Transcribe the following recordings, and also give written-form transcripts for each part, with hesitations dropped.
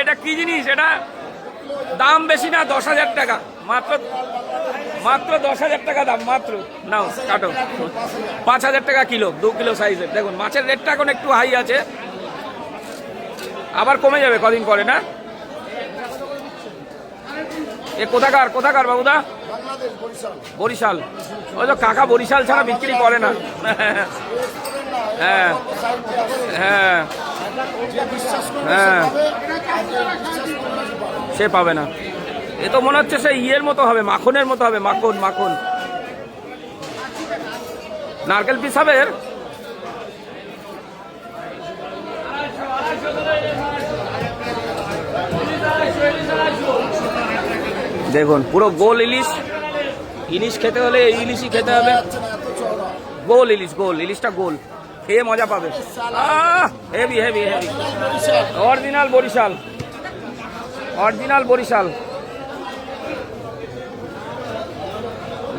এটা কি জিনিস? এটা দাম বেশি না, 10,000 টাকা মাত্র, মাত্র 10,000 টাকা দাম মাত্র। নাও কাটো, 5,000 টাকা কিলো, 2 কিলো সাইজের। দেখুন মাছের রেটটা এখন একটু হাই আছে, আবার কমে যাবে কদিন পরে না। এ কোথাকার কোথাকার বাবুদা? বরিশাল। ওই তো কাকা বরিশাল ছাড়া বিক্রি করে না। হ্যাঁ হ্যাঁ হ্যাঁ, সে পাবে না। এ তো মনে হচ্ছে সে ইয়ের মতো হবে, মাখনের মতো হবে, মাখন মাখন। নারকেল পিস হবে এর। দেখুন পুরো গোল ইলিশ। ইলিশ খেতে হলে এই ইলিশই খেতে হবে, গোল ইলিশ, গোল ইলিশটা গোল, খেয়ে মজা পাবে। Heavy heavy heavy, original Barishal, original Barishal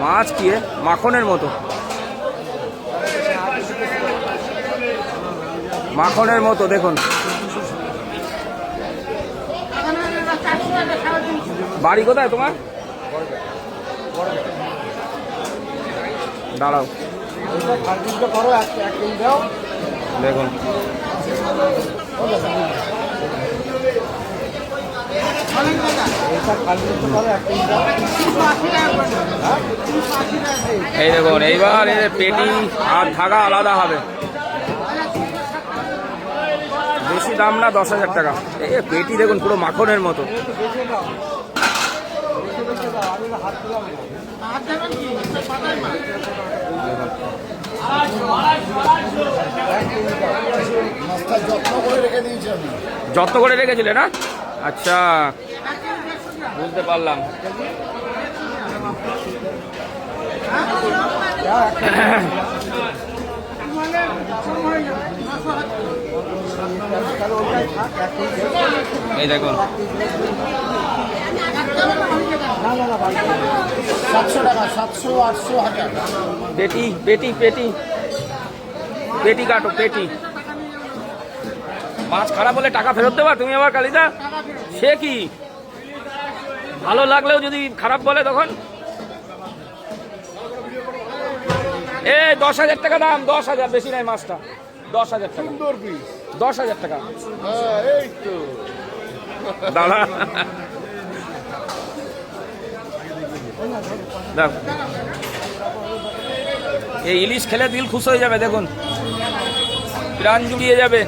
মাছ। কি মাখনের মতো, মাখনের মতো। দেখুন বাড়ি কোথায় তোমার? দাঁড়াও, দেখুন এই দেখুন, এইবার পেটি আর ধাগা আলাদা হবে, বেশি দাম না, 10,000 টাকা। এই পেটি দেখুন পুরো মাখনের মতো। যত্ন করে রেখেছিলে না? আচ্ছা, বুঝতে পারলাম। এই দেখুন 700 টাকা, 700, 800, 1000। পেটি পেটি পেটি পেটি কাটো, পেটি। মাছ খারাপ হলে টাকা ফেরত দেবা তুমি আবার কালিদা? সে কি, ভালো লাগলেও যদি খারাপ বলে তখন? 10,000 টাকা দাম, 10,000, বেশি নাই মাছটা, 10,000 টাকা, 10,000 টাকা। এই তো দাদা দেখ, এই ইলিশ খেলে দিল খুশ হয়ে যাবে, দেখুন প্রাণ জুড়িয়ে যাবে।